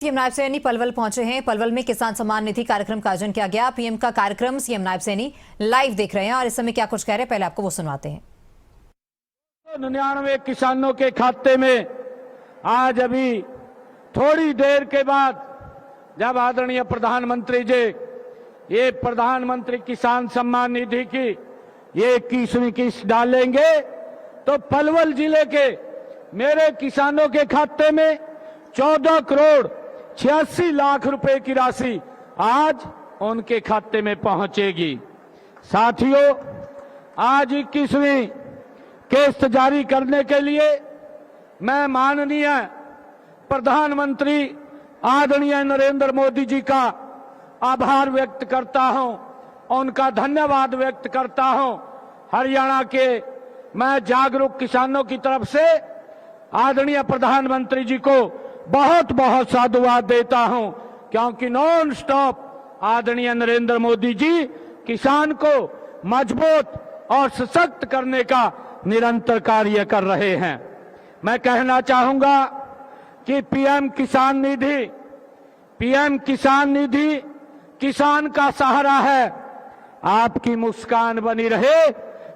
CM Nayab Saini Palwal पहुंचे हैं। पलवल में किसान सम्मान निधि कार्यक्रम का आयोजन किया गया। पीएम का कार्यक्रम सीएम नायब सैनी लाइव देख रहे हैं और इस समय क्या कुछ कह रहे हैं पहले आपको वो सुनवाते हैं। 99 किसानों के खाते में आज अभी थोड़ी देर के बाद जब आदरणीय प्रधानमंत्री जी ये प्रधानमंत्री किसान सम्मान निधि की ये 21वीं किस्त डालेंगे तो पलवल जिले के मेरे किसानों के खाते में 14 करोड़ 86 लाख रुपए की राशि आज उनके खाते में पहुंचेगी। साथियों, आज 21वीं किस्त जारी करने के लिए मैं माननीय प्रधानमंत्री आदरणीय नरेंद्र मोदी जी का आभार व्यक्त करता हूं, उनका धन्यवाद व्यक्त करता हूं। हरियाणा के मैं जागरूक किसानों की तरफ से आदरणीय प्रधानमंत्री जी को बहुत बहुत साधुवाद देता हूं, क्योंकि नॉन स्टॉप आदरणीय नरेंद्र मोदी जी किसान को मजबूत और सशक्त करने का निरंतर कार्य कर रहे हैं। मैं कहना चाहूंगा कि पीएम किसान निधि किसान का सहारा है। आपकी मुस्कान बनी रहे,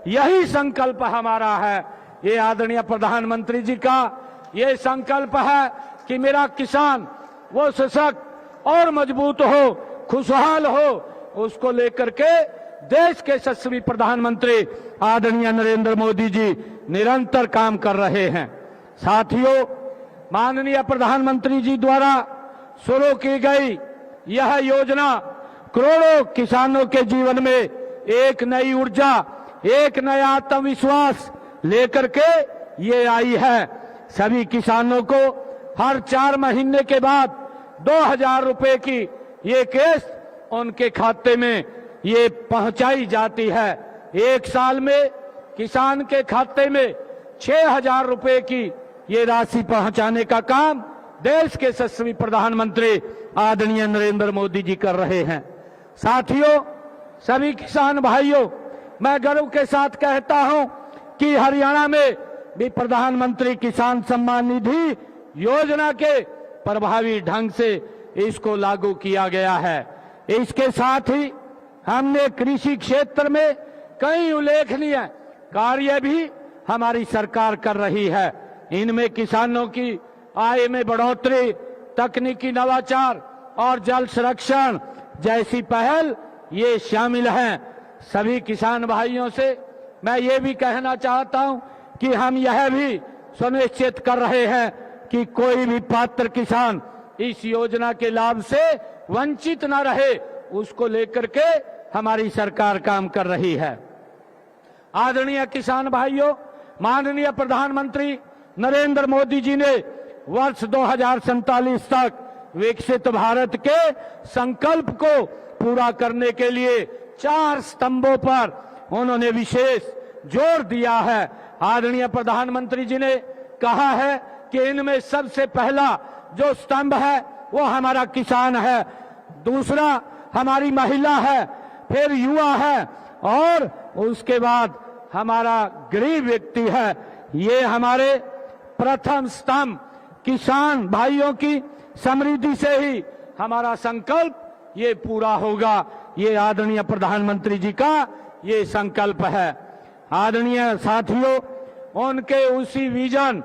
यही संकल्प हमारा है। ये आदरणीय प्रधानमंत्री जी का ये संकल्प है कि मेरा किसान वो सशक्त और मजबूत हो, खुशहाल हो। उसको लेकर के देश के यशस्वी प्रधानमंत्री आदरणीय नरेंद्र मोदी जी निरंतर काम कर रहे हैं। साथियों, माननीय प्रधानमंत्री जी द्वारा शुरू की गई यह योजना करोड़ों किसानों के जीवन में एक नई ऊर्जा, एक नया आत्मविश्वास लेकर के ये आई है। सभी किसानों को हर 4 महीने के बाद 2000 रुपए की ये किस्त उनके खाते में ये पहुंचाई जाती है। एक साल में किसान के खाते में 6000 रुपए की ये राशि पहुंचाने का काम देश के यशस्वी प्रधानमंत्री आदरणीय नरेंद्र मोदी जी कर रहे हैं। साथियों, सभी किसान भाइयों, मैं गर्व के साथ कहता हूं कि हरियाणा में भी प्रधानमंत्री किसान सम्मान निधि योजना के प्रभावी ढंग से इसको लागू किया गया है। इसके साथ ही हमने कृषि क्षेत्र में कई उल्लेखनीय कार्य भी हमारी सरकार कर रही है। इनमें किसानों की आय में बढ़ोतरी, तकनीकी नवाचार और जल संरक्षण जैसी पहल ये शामिल हैं। सभी किसान भाइयों से मैं ये भी कहना चाहता हूं कि हम यह भी सुनिश्चित कर रहे हैं कि कोई भी पात्र किसान इस योजना के लाभ से वंचित न रहे, उसको लेकर के हमारी सरकार काम कर रही है। आदरणीय किसान भाइयों, माननीय प्रधानमंत्री नरेंद्र मोदी जी ने वर्ष 2047 तक विकसित भारत के संकल्प को पूरा करने के लिए 4 स्तंभों पर उन्होंने विशेष जोर दिया है। आदरणीय प्रधानमंत्री जी ने कहा है कि इनमें सबसे पहला जो स्तंभ है वो हमारा किसान है, दूसरा हमारी महिला है, फिर युवा है और उसके बाद हमारा गरीब व्यक्ति है। ये हमारे प्रथम स्तंभ किसान भाइयों की समृद्धि से ही हमारा संकल्प ये पूरा होगा। ये आदरणीय प्रधानमंत्री जी का ये संकल्प है। आदरणीय साथियों, उनके उसी विजन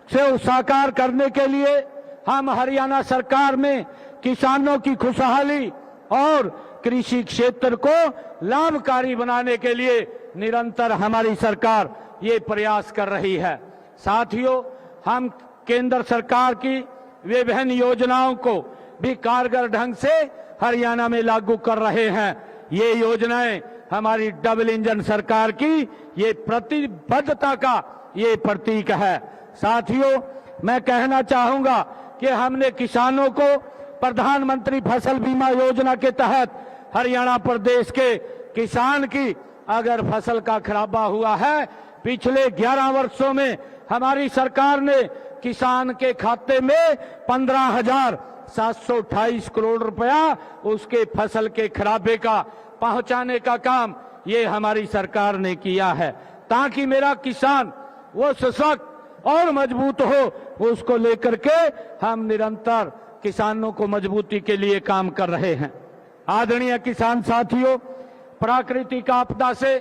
से साकार करने के लिए हम हरियाणा सरकार में किसानों की खुशहाली और कृषि क्षेत्र को लाभकारी बनाने के लिए निरंतर हमारी सरकार ये प्रयास कर रही है। साथियों, हम केंद्र सरकार की विभिन्न योजनाओं को भी कारगर ढंग से हरियाणा में लागू कर रहे हैं। ये योजनाएं हमारी डबल इंजन सरकार की ये प्रतिबद्धता का ये प्रतीक है। साथियों, मैं कहना चाहूंगा कि हमने किसानों को प्रधानमंत्री फसल बीमा योजना के तहत हरियाणा प्रदेश के किसान की अगर फसल का खराबा हुआ है, पिछले 11 वर्षों में हमारी सरकार ने किसान के खाते में 15,728 करोड़ रुपया उसके फसल के खराबे का पहुंचाने का काम ये हमारी सरकार ने किया है, ताकि मेरा किसान वो सशक्त और मजबूत हो। उसको लेकर के हम निरंतर किसानों को मजबूती के लिए काम कर रहे हैं। आदरणीय किसान साथियों, प्राकृतिक आपदा से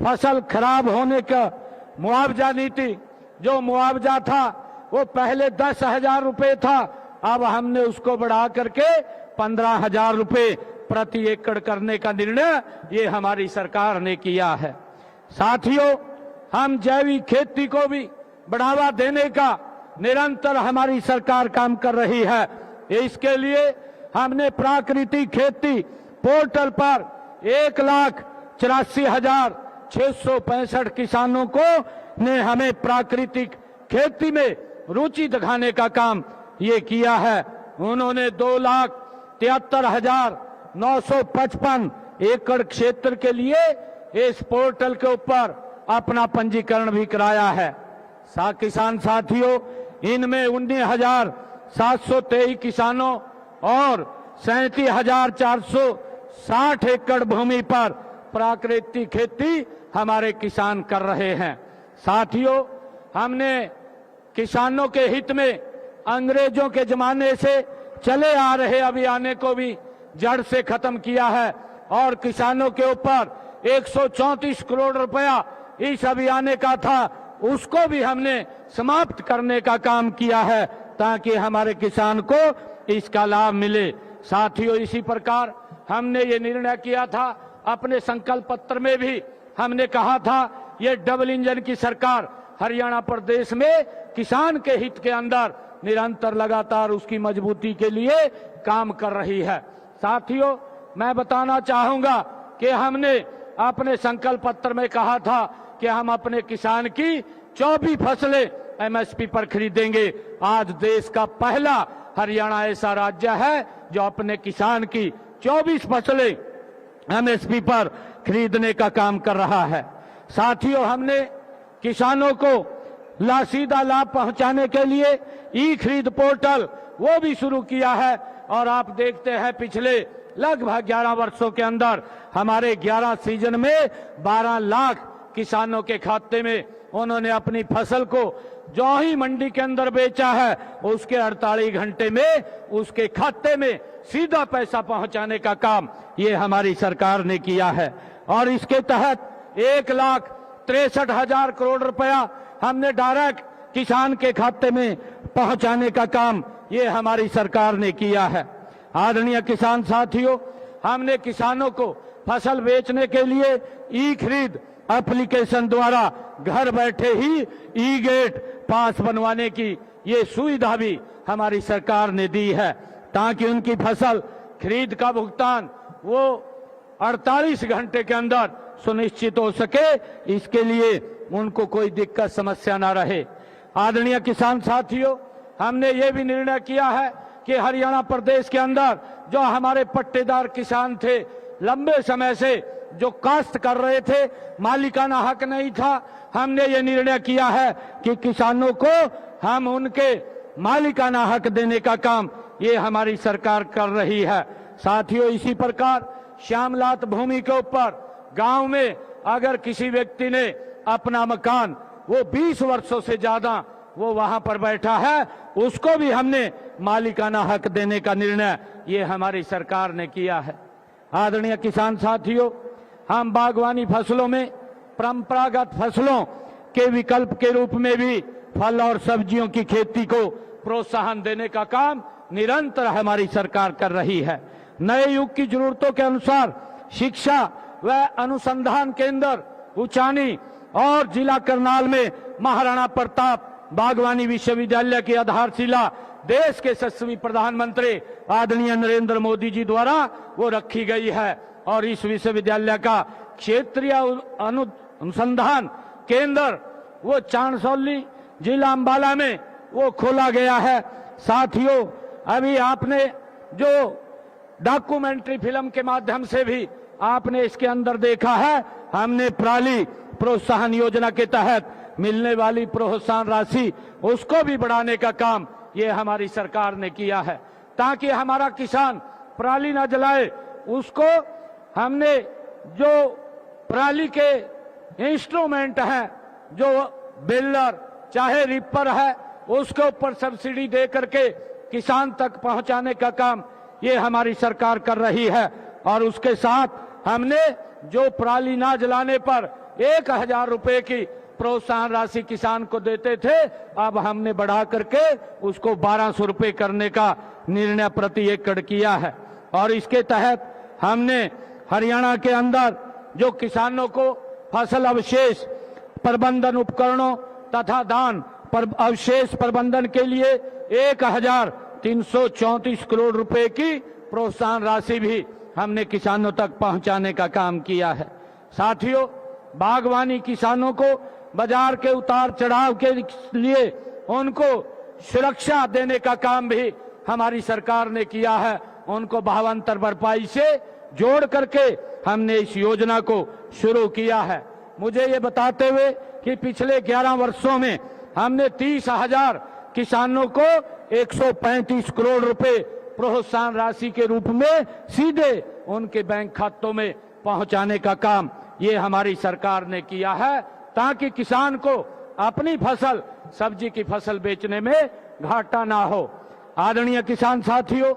फसल खराब होने का मुआवजा नीति, जो मुआवजा था वो पहले 10,000 रुपए था, अब हमने उसको बढ़ा करके 15,000 रुपए प्रति एकड़ करने का निर्णय ये हमारी सरकार ने किया है। साथियों, हम जैविक खेती को भी बढ़ावा देने का निरंतर हमारी सरकार काम कर रही है। इसके लिए हमने प्राकृतिक खेती पोर्टल पर 1,84,665 किसानों को ने हमें प्राकृतिक खेती में रुचि दिखाने का काम ये किया है। उन्होंने 2,73,955 एकड़ क्षेत्र के लिए इस पोर्टल के ऊपर अपना पंजीकरण भी कराया है। किसान साथियों, इनमें 19,723 किसानों और 37,460 एकड़ भूमि पर प्राकृतिक खेती हमारे किसान कर रहे हैं। साथियों, हमने किसानों के हित में अंग्रेजों के जमाने से चले आ रहे अभियान को भी जड़ से खत्म किया है और किसानों के ऊपर 134 करोड़ रुपया इस अभियान का था, उसको भी हमने समाप्त करने का काम किया है ताकि हमारे किसान को इसका लाभ मिले। साथियों, इसी प्रकार हमने ये निर्णय किया था, अपने संकल्प पत्र में भी हमने कहा था ये डबल इंजन की सरकार हरियाणा प्रदेश में किसान के हित के अंदर निरंतर लगातार उसकी मजबूती के लिए काम कर रही है। साथियों, मैं बताना चाहूंगा कि हमने अपने संकल्प पत्र में कहा था कि हम अपने किसान की 24 फसलें एमएसपी पर खरीदेंगे। आज देश का पहला हरियाणा ऐसा राज्य है जो अपने किसान की 24 फसलें एमएसपी पर खरीदने का काम कर रहा है। साथियों, हमने किसानों को सीधा लाभ पहुंचाने के लिए ई खरीद पोर्टल वो भी शुरू किया है और आप देखते हैं पिछले लगभग 11 वर्षों के अंदर हमारे 11 सीजन में 12 लाख किसानों के खाते में उन्होंने अपनी फसल को जो ही मंडी के अंदर बेचा है उसके 48 घंटे में उसके खाते में सीधा पैसा पहुंचाने का काम ये हमारी सरकार ने किया है। और इसके तहत 1,63,000 करोड़ रुपया हमने डायरेक्ट किसान के खाते में पहुंचाने का काम ये हमारी सरकार ने किया है। आदरणीय किसान साथियों, हमने किसानों को फसल बेचने के लिए ई खरीद एप्लीकेशन द्वारा घर बैठे ही ई गेट पास बनवाने की ये सुविधा भी हमारी सरकार ने दी है ताकि उनकी फसल खरीद का भुगतान वो 48 घंटे के अंदर सुनिश्चित हो सके, इसके लिए उनको कोई दिक्कत समस्या ना रहे। आदरणीय किसान साथियों, हमने ये भी निर्णय किया है कि हरियाणा प्रदेश के अंदर जो हमारे पट्टेदार किसान थे, लंबे समय से जो काश्त कर रहे थे, मालिकाना हक नहीं था, हमने ये निर्णय किया है कि किसानों को हम उनके मालिकाना हक देने का काम ये हमारी सरकार कर रही है। साथियों, इसी प्रकार श्यामलात भूमि के ऊपर गांव में अगर किसी व्यक्ति ने अपना मकान वो 20 वर्षों से ज्यादा वो वहां पर बैठा है, उसको भी हमने मालिकाना हक देने का निर्णय ये हमारी सरकार ने किया है। आदरणीय किसान साथियों, हम बागवानी फसलों में परंपरागत फसलों के विकल्प के रूप में भी फल और सब्जियों की खेती को प्रोत्साहन देने का काम निरंतर हमारी सरकार कर रही है। नए युग की जरूरतों के अनुसार शिक्षा व अनुसंधान केंद्र उचानी और जिला करनाल में महाराणा प्रताप बागवानी विश्वविद्यालय की आधारशिला देश के यशस्वी प्रधानमंत्री आदरणीय नरेंद्र मोदी जी द्वारा वो रखी गई है और इस विश्वविद्यालय का क्षेत्रीय अनुसंधान केंद्र वो चांदसौली जिला अंबाला में वो खोला गया है। साथियों, अभी आपने जो डॉक्यूमेंट्री फिल्म के माध्यम से भी आपने इसके अंदर देखा है, हमने पराली प्रोत्साहन योजना के तहत मिलने वाली प्रोत्साहन राशि उसको भी बढ़ाने का काम ये हमारी सरकार ने किया है ताकि हमारा किसान पराली न जलाए। उसको हमने जो पराली के इंस्ट्रूमेंट हैं, जो बेलर चाहे रिपर है, उसके ऊपर सब्सिडी दे करके किसान तक पहुंचाने का काम ये हमारी सरकार कर रही है। और उसके साथ हमने जो पराली ना जलाने पर 1000 रुपए की प्रोत्साहन राशि किसान को देते थे, अब हमने बढ़ा करके उसको 1200 रुपए करने का निर्णय प्रति एकड़ किया है। और इसके तहत हमने हरियाणा के अंदर जो किसानों को फसल अवशेष प्रबंधन उपकरणों तथा धान अवशेष प्रबंधन के लिए 1334 करोड़ रुपए की प्रोत्साहन राशि भी हमने किसानों तक पहुंचाने का काम किया है। साथियों, बागवानी किसानों को बाजार के उतार चढ़ाव के लिए उनको सुरक्षा देने का काम भी हमारी सरकार ने किया है। उनको भावांतर भरपाई से जोड़ करके हमने इस योजना को शुरू किया है। मुझे ये बताते हुए कि पिछले 11 वर्षों में हमने 30,000 किसानों को 135 करोड़ रुपए प्रोत्साहन राशि के रूप में सीधे उनके बैंक खातों में पहुंचाने का काम ये हमारी सरकार ने किया है, ताकि किसान को अपनी फसल, सब्जी की फसल बेचने में घाटा ना हो। आदरणीय किसान साथियों,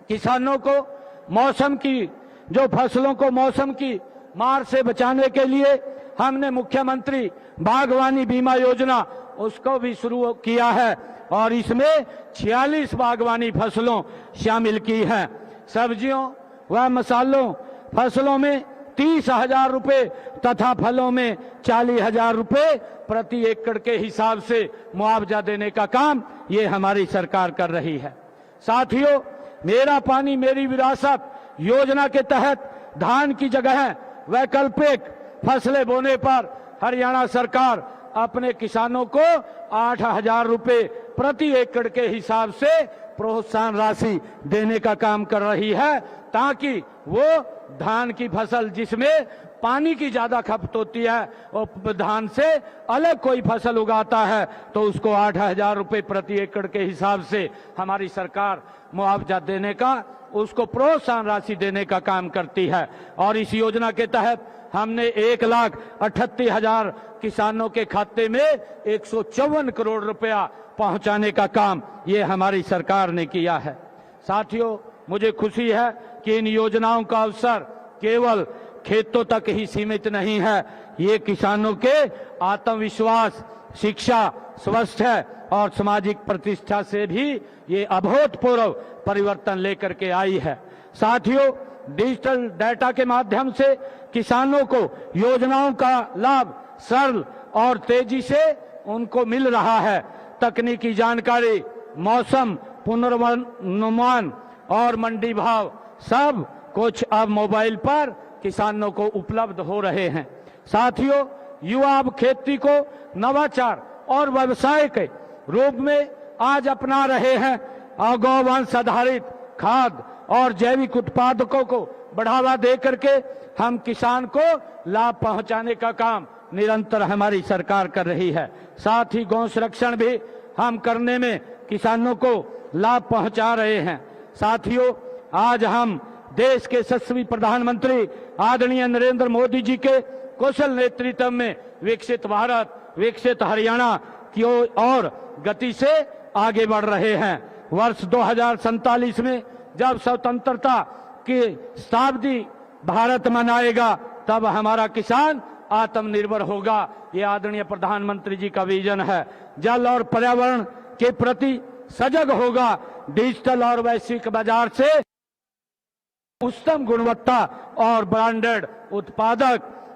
किसानों को मौसम की जो फसलों को मौसम की मार से बचाने के लिए हमने मुख्यमंत्री बागवानी बीमा योजना उसको भी शुरू किया है और इसमें 46 बागवानी फसलों शामिल की हैं। सब्जियों व मसालों फसलों में 30,000 रुपए तथा फलों में 40,000 रुपए प्रति एकड़ के हिसाब से मुआवजा देने का काम ये हमारी सरकार कर रही है। साथियों, मेरा पानी मेरी विरासत योजना के तहत धान की जगह वैकल्पिक फसलें बोने पर हरियाणा सरकार अपने किसानों को 8,000 रुपए प्रति एकड़ के हिसाब से प्रोत्साहन राशि देने का काम कर रही है, ताकि वो धान की फसल जिसमें पानी की ज्यादा खपत होती है और धान से अलग कोई फसल उगाता है तो उसको 8,000 रुपए प्रति एकड़ के हिसाब से हमारी सरकार मुआवजा देने का, उसको प्रोत्साहन राशि देने का काम करती है। और इस योजना के तहत हमने 1,38,000 किसानों के खाते में 154 करोड़ रुपया पहुंचाने का काम ये हमारी सरकार ने किया है। साथियों, मुझे खुशी है कि इन योजनाओं का अवसर केवल खेतों तक ही सीमित नहीं है, ये किसानों के आत्मविश्वास, शिक्षा, स्वास्थ्य और सामाजिक प्रतिष्ठा से भी ये अभूतपूर्व परिवर्तन लेकर के आई है। साथियों, डिजिटल डाटा के माध्यम से किसानों को योजनाओं का लाभ सरल और तेजी से उनको मिल रहा है। तकनीकी जानकारी, मौसम पूर्वानुमान और मंडी भाव सब कुछ अब मोबाइल पर किसानों को उपलब्ध हो रहे हैं। साथियों, युवा अब खेती को नवाचार और व्यवसाय के रूप में आज अपना रहे हैं और गौवंश आधारित खाद और जैविक उत्पादकों को बढ़ावा दे करके हम किसान को लाभ पहुंचाने का काम निरंतर हमारी सरकार कर रही है। साथ ही गौ संरक्षण भी हम करने में किसानों को लाभ पहुंचा रहे हैं। साथियों, आज हम देश के यशस्वी प्रधानमंत्री आदरणीय नरेंद्र मोदी जी के कुशल नेतृत्व में विकसित भारत, विकसित हरियाणा की ओर गति से आगे बढ़ रहे हैं। वर्ष 2047 में जब स्वतंत्रता की शताब्दी भारत मनाएगा, तब हमारा किसान आत्मनिर्भर होगा। ये आदरणीय प्रधानमंत्री जी का विजन है। जल और पर्यावरण के प्रति सजग होगा, डिजिटल और वैश्विक बाजार से उत्तम गुणवत्ता और ब्रांडेड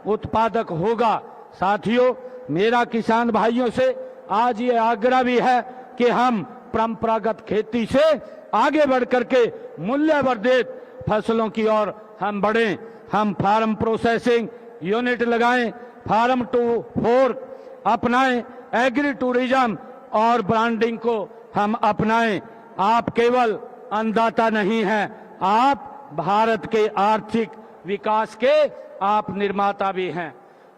उत्पादक होगा। साथियों, मेरा किसान भाइयों से आज ये आग्रह भी है कि हम परंपरागत खेती से आगे बढ़ करके मूल्यवर्धित फसलों की ओर हम बढ़ें। हम फार्म प्रोसेसिंग यूनिट लगाएं, फार्म टू फोर्क अपनाएं, एग्री टूरिज्म और ब्रांडिंग को हम अपनाएं। आप केवल अन्नदाता नहीं हैं, आप भारत के आर्थिक विकास के आप निर्माता भी हैं।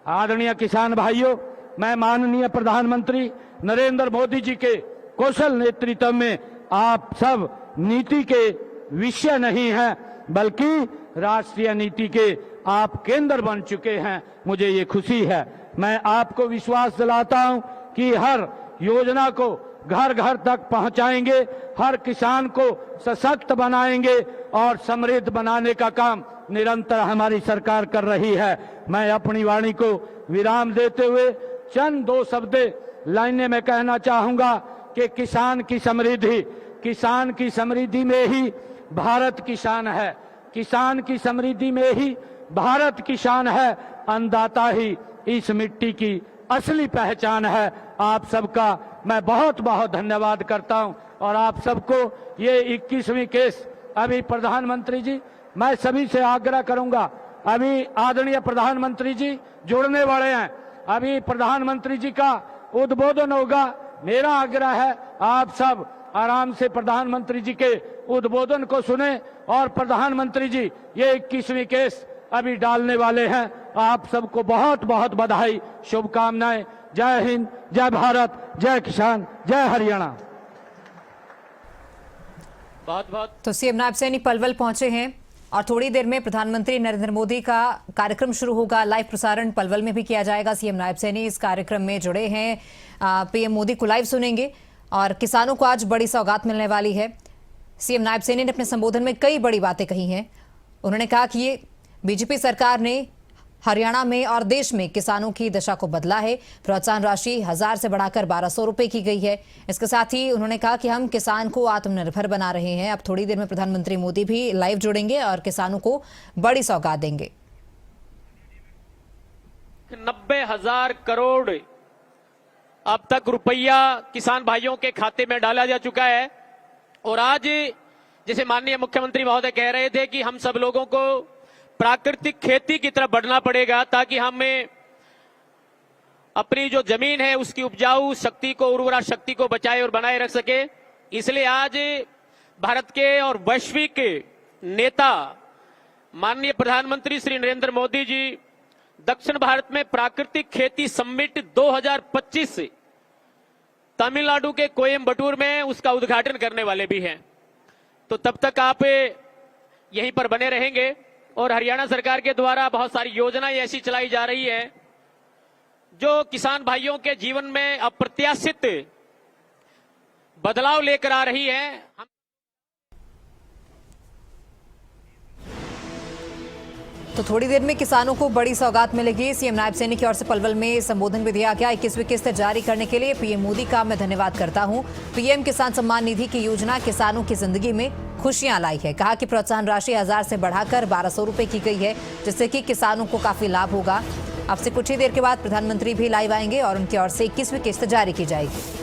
आदरणीय किसान भाइयों, मैं माननीय प्रधानमंत्री नरेंद्र मोदी जी के कुशल नेतृत्व में आप सब नीति के विषय नहीं हैं, बल्कि राष्ट्रीय नीति के आप केंद्र बन चुके हैं। मुझे ये खुशी है। मैं आपको विश्वास दिलाता हूं कि हर योजना को घर घर तक पहुंचाएंगे, हर किसान को सशक्त बनाएंगे और समृद्ध बनाने का काम निरंतर हमारी सरकार कर रही है। मैं अपनी वाणी को विराम देते हुए चंद दो शब्द लाइनें में कहना चाहूंगा कि किसान की समृद्धि में ही भारत की शान है। किसान की समृद्धि में ही भारत की शान है। अन्नदाता ही इस मिट्टी की असली पहचान है। आप सबका मैं बहुत बहुत धन्यवाद करता हूं और आप सबको ये 21वीं केस अभी प्रधानमंत्री जी, मैं सभी से आग्रह करूंगा, अभी आदरणीय प्रधानमंत्री जी जुड़ने वाले हैं, अभी प्रधानमंत्री जी का उद्बोधन होगा। मेरा आग्रह है आप सब आराम से प्रधानमंत्री जी के उद्बोधन को सुने और प्रधानमंत्री जी ये 21वीं केस अभी डालने वाले हैं। आप सबको बहुत बहुत बधाई, शुभकामनाएं। जय हिंद, जय भारत, जय किसान, जय हरियाणा। बहुत बहुत तो सीएम नायब सैनी पलवल पहुंचे हैं और थोड़ी देर में प्रधानमंत्री नरेंद्र मोदी का कार्यक्रम शुरू होगा। लाइव प्रसारण पलवल में भी किया जाएगा। सीएम नायब सैनी इस कार्यक्रम में जुड़े हैं। पीएम मोदी को लाइव सुनेंगे और किसानों को आज बड़ी सौगात मिलने वाली है। सीएम नायब सैनी ने अपने संबोधन में कई बड़ी बातें कही हैं। उन्होंने कहा कि ये बीजेपी सरकार ने हरियाणा में और देश में किसानों की दशा को बदला है। प्रोत्साहन राशि 1000 से बढ़ाकर 1200 रुपए की गई है। इसके साथ ही उन्होंने कहा कि हम किसान को आत्मनिर्भर बना रहे हैं। अब थोड़ी देर में प्रधानमंत्री मोदी भी लाइव जुड़ेंगे और किसानों को बड़ी सौगात देंगे। 90,000 करोड़ अब तक रुपया किसान भाइयों के खाते में डाला जा चुका है। और आज जैसे माननीय मुख्यमंत्री महोदय कह रहे थे कि हम सब लोगों को प्राकृतिक खेती की तरफ बढ़ना पड़ेगा ताकि हमें अपनी जो जमीन है उसकी उपजाऊ शक्ति को, उर्वरा शक्ति को बचाए और बनाए रख सके। इसलिए आज भारत के और वैश्विक नेता माननीय प्रधानमंत्री श्री नरेंद्र मोदी जी दक्षिण भारत में प्राकृतिक खेती समिट 2025 तमिलनाडु के कोयम्बटूर में उसका उद्घाटन करने वाले भी हैं। तो तब तक आप यहीं पर बने रहेंगे। और हरियाणा सरकार के द्वारा बहुत सारी योजनाएं ऐसी चलाई जा रही है जो किसान भाइयों के जीवन में अप्रत्याशित बदलाव लेकर आ रही है। तो थोड़ी देर में किसानों को बड़ी सौगात मिलेगी। सीएम नायब सैनी की ओर से पलवल में संबोधन भी दिया गया। 21वीं किस्त जारी करने के लिए पीएम मोदी का मैं धन्यवाद करता हूं। पीएम किसान सम्मान निधि की योजना किसानों की जिंदगी में खुशियां लाई है। कहा कि प्रोत्साहन राशि 1000 से बढ़ाकर 1200 रुपए की गई है, जिससे कि किसानों को काफी लाभ होगा। अब से कुछ ही देर के बाद प्रधानमंत्री भी लाइव आएंगे और उनकी ओर से 21वीं किस्त जारी की जाएगी।